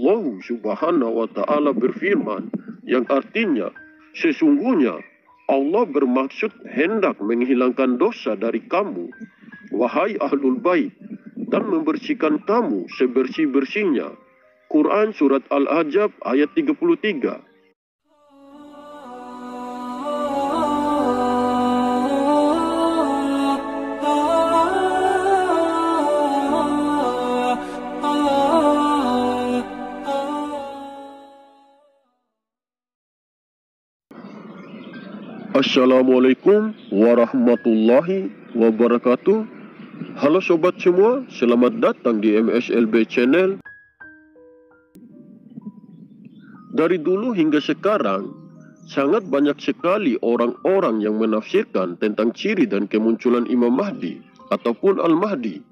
Allah Subhanahu wa Ta'ala berfirman, yang artinya sesungguhnya Allah bermaksud hendak menghilangkan dosa dari kamu, wahai ahlul bait, dan membersihkan kamu sebersih-bersihnya. Quran Surat Al-Ahzab ayat 33. Assalamualaikum warahmatullahi wabarakatuh. Halo sobat semua, selamat datang di MSLB Channel. Dari dulu hingga sekarang, sangat banyak sekali orang-orang yang menafsirkan tentang ciri dan kemunculan Imam Mahdi ataupun Al-Mahdi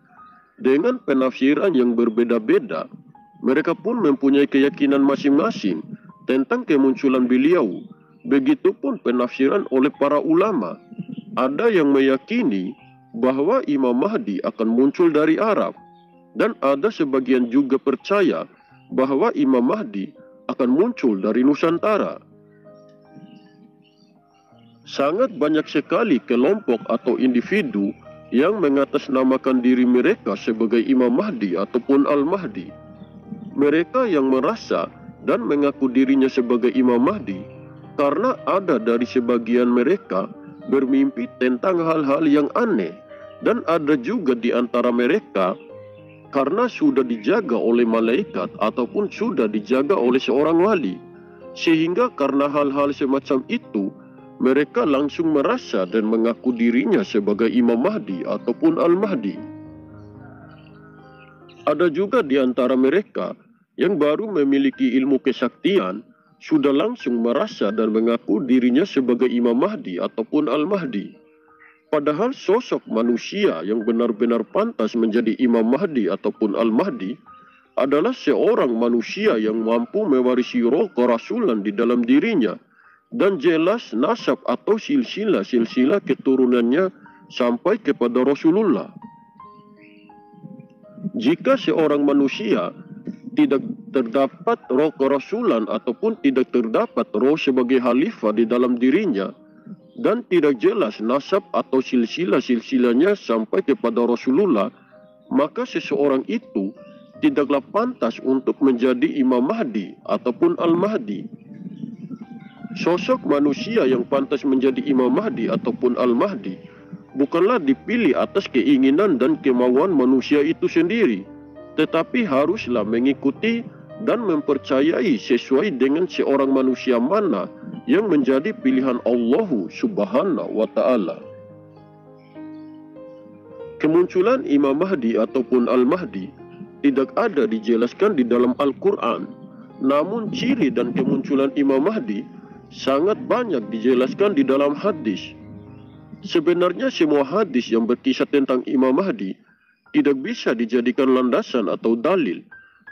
dengan penafsiran yang berbeda-beda. Mereka pun mempunyai keyakinan masing-masing tentang kemunculan beliau. Begitupun penafsiran oleh para ulama. Ada yang meyakini bahwa Imam Mahdi akan muncul dari Arab, dan ada sebagian juga percaya bahwa Imam Mahdi akan muncul dari Nusantara. Sangat banyak sekali kelompok atau individu yang mengatasnamakan diri mereka sebagai Imam Mahdi ataupun Al-Mahdi. Mereka yang merasa dan mengaku dirinya sebagai Imam Mahdi karena ada dari sebagian mereka bermimpi tentang hal-hal yang aneh, dan ada juga di antara mereka karena sudah dijaga oleh malaikat ataupun sudah dijaga oleh seorang wali, sehingga karena hal-hal semacam itu mereka langsung merasa dan mengaku dirinya sebagai Imam Mahdi ataupun Al-Mahdi. Ada juga di antara mereka yang baru memiliki ilmu kesaktian sudah langsung merasa dan mengaku dirinya sebagai Imam Mahdi ataupun Al-Mahdi. Padahal sosok manusia yang benar-benar pantas menjadi Imam Mahdi ataupun Al-Mahdi adalah seorang manusia yang mampu mewarisi roh kerasulan di dalam dirinya, dan jelas nasab atau silsilah keturunannya sampai kepada Rasulullah. Jika seorang manusia tidak terdapat roh kerasulan ataupun tidak terdapat roh sebagai khalifah di dalam dirinya, dan tidak jelas nasab atau silsilahnya sampai kepada Rasulullah, maka seseorang itu tidaklah pantas untuk menjadi Imam Mahdi ataupun Al-Mahdi. Sosok manusia yang pantas menjadi Imam Mahdi ataupun Al-Mahdi bukanlah dipilih atas keinginan dan kemauan manusia itu sendiri, tetapi haruslah mengikuti dan mempercayai sesuai dengan seorang manusia mana yang menjadi pilihan Allah Subhanahu wa Ta'ala. Kemunculan Imam Mahdi ataupun Al-Mahdi tidak ada dijelaskan di dalam Al-Quran, namun ciri dan kemunculan Imam Mahdi sangat banyak dijelaskan di dalam hadis. Sebenarnya semua hadis yang berkisah tentang Imam Mahdi tidak bisa dijadikan landasan atau dalil,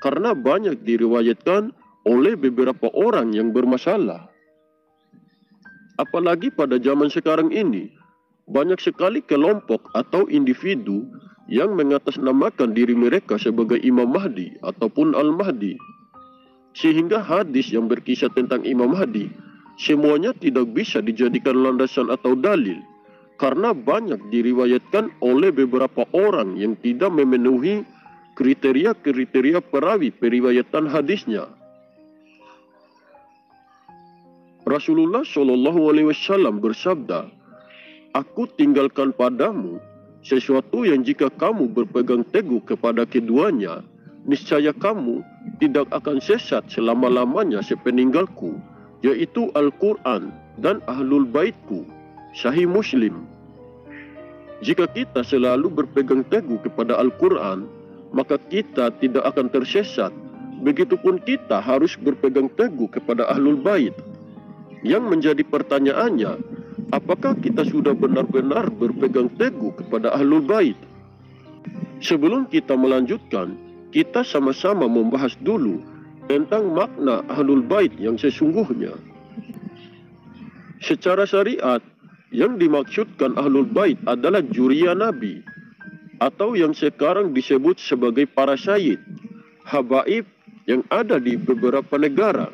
karena banyak diriwayatkan oleh beberapa orang yang bermasalah. Apalagi pada zaman sekarang ini, banyak sekali kelompok atau individu yang mengatasnamakan diri mereka sebagai Imam Mahdi ataupun Al-Mahdi, sehingga hadis yang berkisah tentang Imam Mahdi semuanya tidak bisa dijadikan landasan atau dalil, karena banyak diriwayatkan oleh beberapa orang yang tidak memenuhi kriteria perawi periwayatan hadisnya. Rasulullah SAW bersabda, "Aku tinggalkan padamu sesuatu yang jika kamu berpegang teguh kepada keduanya, niscaya kamu tidak akan sesat selama-lamanya sepeninggalku, yaitu Al-Quran dan Ahlul Baitku." Sahih Muslim. Jika kita selalu berpegang teguh kepada Al-Quran, maka kita tidak akan tersesat. Begitupun kita harus berpegang teguh kepada Ahlul Bait. Yang menjadi pertanyaannya, apakah kita sudah benar-benar berpegang teguh kepada Ahlul Bait? Sebelum kita melanjutkan, kita sama-sama membahas dulu tentang makna Ahlul Bait yang sesungguhnya. Secara syariat, yang dimaksudkan Ahlul Bait adalah juriya Nabi, atau yang sekarang disebut sebagai para sayyid, habaib, yang ada di beberapa negara.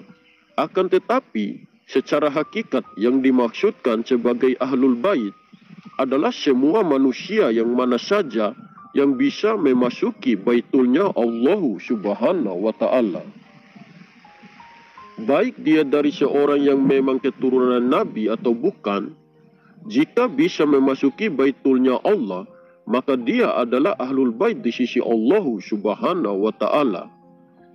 Akan tetapi, secara hakikat yang dimaksudkan sebagai Ahlul Bait adalah semua manusia yang mana saja yang bisa memasuki baitulnya Allah Subhanahu wa Ta'ala. Baik dia dari seorang yang memang keturunan Nabi atau bukan, jika bisa memasuki baitulnya Allah, maka dia adalah Ahlul Bait di sisi Allah Subhanahu wa Ta'ala.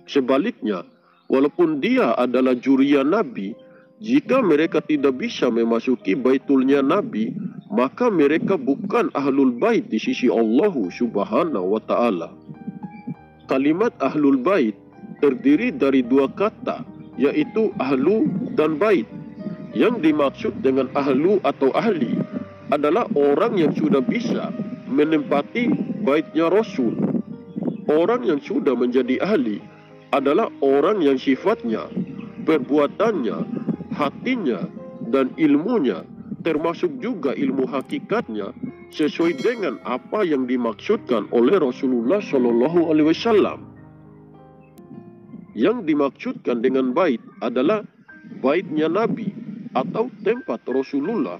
Sebaliknya, walaupun dia adalah juriya Nabi, jika mereka tidak bisa memasuki baitulnya Nabi, maka mereka bukan Ahlul Bait di sisi Allah Subhanahu wa Ta'ala. Kalimat Ahlul Bait terdiri dari dua kata, yaitu ahlu dan bait. Yang dimaksud dengan ahlu atau ahli adalah orang yang sudah bisa menempati baitnya Rasul. Orang yang sudah menjadi ahli adalah orang yang sifatnya, perbuatannya, hatinya, dan ilmunya, termasuk juga ilmu hakikatnya, sesuai dengan apa yang dimaksudkan oleh Rasulullah Shallallahu Alaihi Wasallam. Yang dimaksudkan dengan bait adalah baitnya Nabi atau tempat Rasulullah.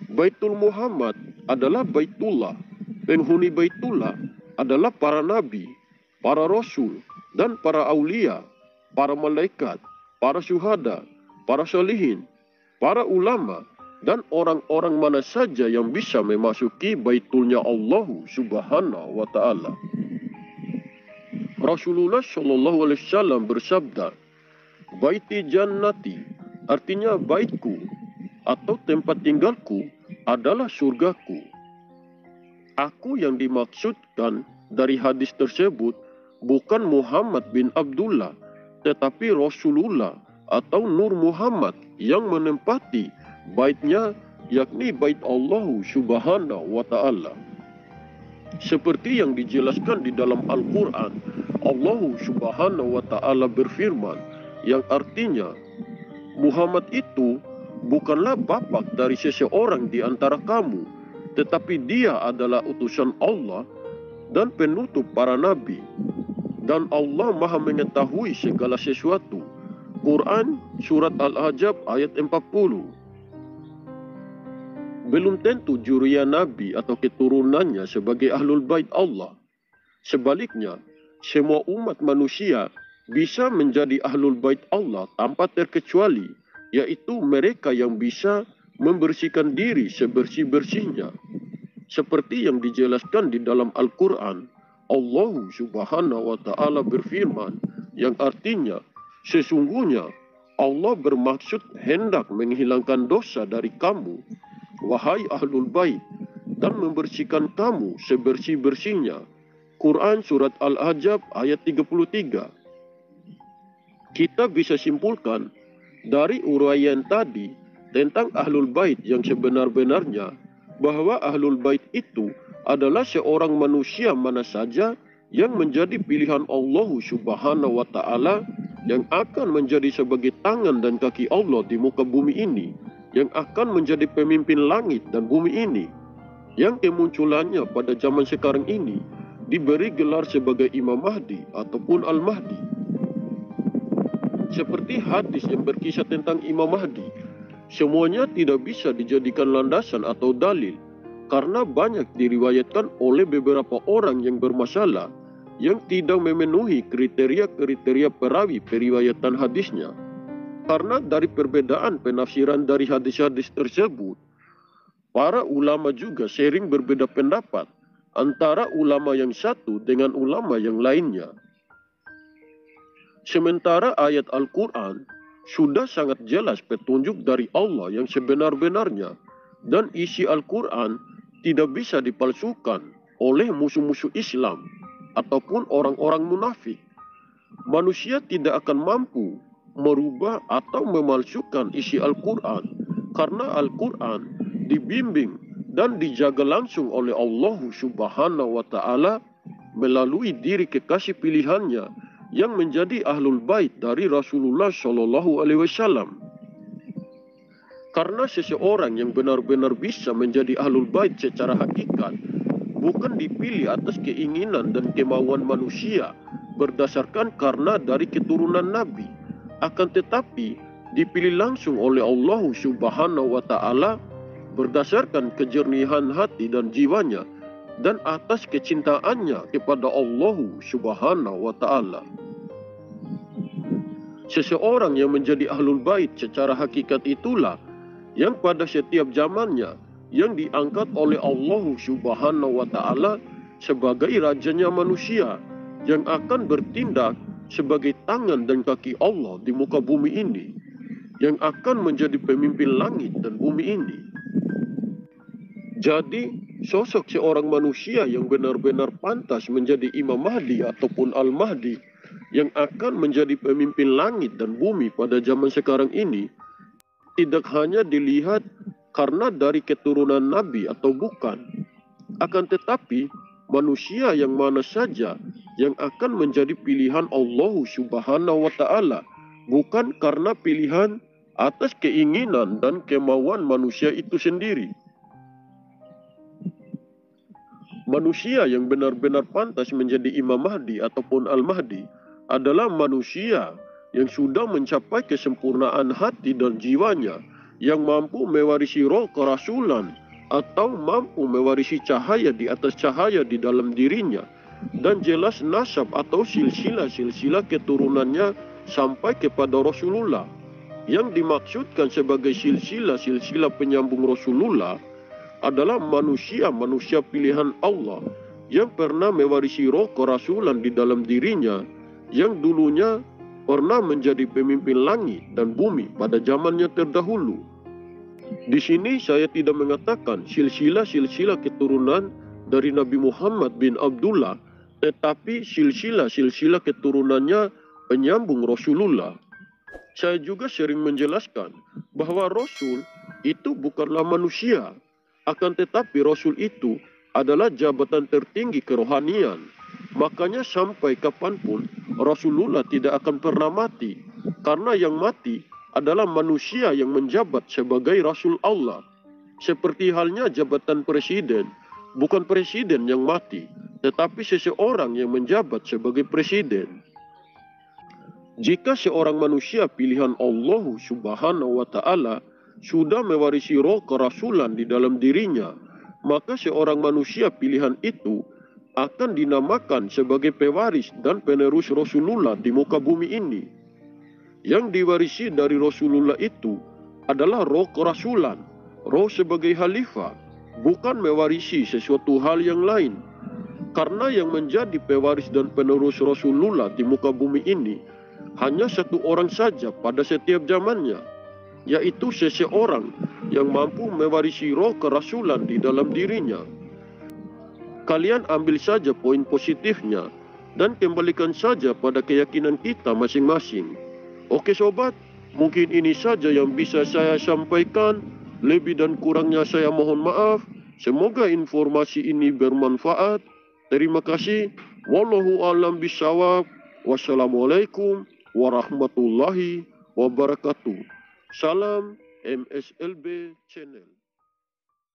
Baitul Muhammad adalah Baitullah. Penghuni Baitullah adalah para nabi, para rasul, dan para aulia, para malaikat, para syuhada, para salihin, para ulama, dan orang-orang mana saja yang bisa memasuki baitulnya Allah Subhanahu wa Ta'ala. Rasulullah Shallallahu Alaihi Wasallam bersabda, "Baiti jannati," artinya baitku atau tempat tinggalku adalah surgaku. Aku yang dimaksudkan dari hadis tersebut bukan Muhammad bin Abdullah, tetapi Rasulullah atau Nur Muhammad yang menempati baitnya, yakni bait Allah Subhanahu wa Ta'ala. Seperti yang dijelaskan di dalam Al-Quran, Allah Subhanahu wa Ta'ala berfirman, yang artinya, Muhammad itu bukanlah bapak dari seseorang di antara kamu, tetapi dia adalah utusan Allah dan penutup para nabi. Dan Allah maha mengetahui segala sesuatu. Quran Surat Al-Ahzab ayat 40. Belum tentu juriya Nabi atau keturunannya sebagai Ahlul Bait Allah. Sebaliknya, semua umat manusia bisa menjadi Ahlul Bait Allah tanpa terkecuali, yaitu mereka yang bisa membersihkan diri sebersih-bersihnya. Seperti yang dijelaskan di dalam Al-Quran, Allah Subhanahu wa Ta'ala berfirman, yang artinya, sesungguhnya Allah bermaksud hendak menghilangkan dosa dari kamu, wahai Ahlul Bait, dan membersihkan kamu sebersih-bersihnya. Quran Surat Al-Ahzab ayat 33. Kita bisa simpulkan dari uraian tadi tentang Ahlul Bait yang sebenar-benarnya, bahwa Ahlul Bait itu adalah seorang manusia mana saja yang menjadi pilihan Allah Subhanahu wa Ta'ala, yang akan menjadi sebagai tangan dan kaki Allah di muka bumi ini, yang akan menjadi pemimpin langit dan bumi ini, yang kemunculannya pada zaman sekarang ini diberi gelar sebagai Imam Mahdi ataupun Al-Mahdi. Seperti hadis yang berkisah tentang Imam Mahdi, semuanya tidak bisa dijadikan landasan atau dalil, karena banyak diriwayatkan oleh beberapa orang yang bermasalah, yang tidak memenuhi kriteria-kriteria perawi periwayatan hadisnya. Karena dari perbedaan penafsiran dari hadis-hadis tersebut, para ulama juga sering berbeda pendapat antara ulama yang satu dengan ulama yang lainnya. Sementara ayat Al-Quran sudah sangat jelas petunjuk dari Allah yang sebenar-benarnya, dan isi Al-Quran tidak bisa dipalsukan oleh musuh-musuh Islam ataupun orang-orang munafik. Manusia tidak akan mampu merubah atau memalsukan isi Al-Quran, karena Al-Quran dibimbing dan dijaga langsung oleh Allah Subhanahu wa Ta'ala melalui diri kekasih pilihannya yang menjadi Ahlul Bait dari Rasulullah Shallallahu Alaihi Wasallam. Karena seseorang yang benar-benar bisa menjadi Ahlul Bait secara hakikat bukan dipilih atas keinginan dan kemauan manusia, berdasarkan karena dari keturunan Nabi, akan tetapi dipilih langsung oleh Allah Subhanahu wa Ta'ala berdasarkan kejernihan hati dan jiwanya dan atas kecintaannya kepada Allah Subhanahu wa Ta'ala. Seseorang yang menjadi ahlul bait secara hakikat itulah yang pada setiap zamannya yang diangkat oleh Allah Subhanahu wa Ta'ala sebagai rajanya manusia yang akan bertindak sebagai tangan dan kaki Allah di muka bumi ini, yang akan menjadi pemimpin langit dan bumi ini. Jadi, sosok seorang manusia yang benar-benar pantas menjadi Imam Mahdi ataupun Al-Mahdi yang akan menjadi pemimpin langit dan bumi pada zaman sekarang ini tidak hanya dilihat karena dari keturunan Nabi atau bukan, akan tetapi manusia yang mana saja yang akan menjadi pilihan Allah Subhanahu wa Ta'ala, bukan karena pilihan atas keinginan dan kemauan manusia itu sendiri. Manusia yang benar-benar pantas menjadi Imam Mahdi ataupun Al-Mahdi adalah manusia yang sudah mencapai kesempurnaan hati dan jiwanya, yang mampu mewarisi roh kerasulan atau mampu mewarisi cahaya di atas cahaya di dalam dirinya, dan jelas nasab atau silsilah keturunannya sampai kepada Rasulullah. Yang dimaksudkan sebagai silsilah penyambung Rasulullah adalah manusia pilihan Allah yang pernah mewarisi roh kerasulan di dalam dirinya, yang dulunya pernah menjadi pemimpin langit dan bumi pada zamannya terdahulu. Di sini saya tidak mengatakan silsilah keturunan dari Nabi Muhammad bin Abdullah, tetapi silsilah keturunannya penyambung Rasulullah. Saya juga sering menjelaskan bahwa Rasul itu bukanlah manusia, akan tetapi Rasul itu adalah jabatan tertinggi kerohanian. Makanya sampai kapanpun Rasulullah tidak akan pernah mati, karena yang mati adalah manusia yang menjabat sebagai Rasul Allah. Seperti halnya jabatan presiden, bukan presiden yang mati, tetapi seseorang yang menjabat sebagai presiden. Jika seorang manusia pilihan Allah Subhanahu wa Ta'ala sudah mewarisi roh kerasulan di dalam dirinya, maka seorang manusia pilihan itu akan dinamakan sebagai pewaris dan penerus Rasulullah di muka bumi ini. Yang diwarisi dari Rasulullah itu adalah roh kerasulan, roh sebagai khalifah, bukan mewarisi sesuatu hal yang lain. Karena yang menjadi pewaris dan penerus Rasulullah di muka bumi ini hanya satu orang saja pada setiap zamannya, yaitu seseorang yang mampu mewarisi roh kerasulan di dalam dirinya. Kalian ambil saja poin positifnya dan kembalikan saja pada keyakinan kita masing-masing. Oke sobat, mungkin ini saja yang bisa saya sampaikan. Lebih dan kurangnya saya mohon maaf. Semoga informasi ini bermanfaat. Terima kasih. Wallahu a'lam bishawab. Wassalamualaikum warahmatullahi wabarakatuh. Salam MSLB Channel.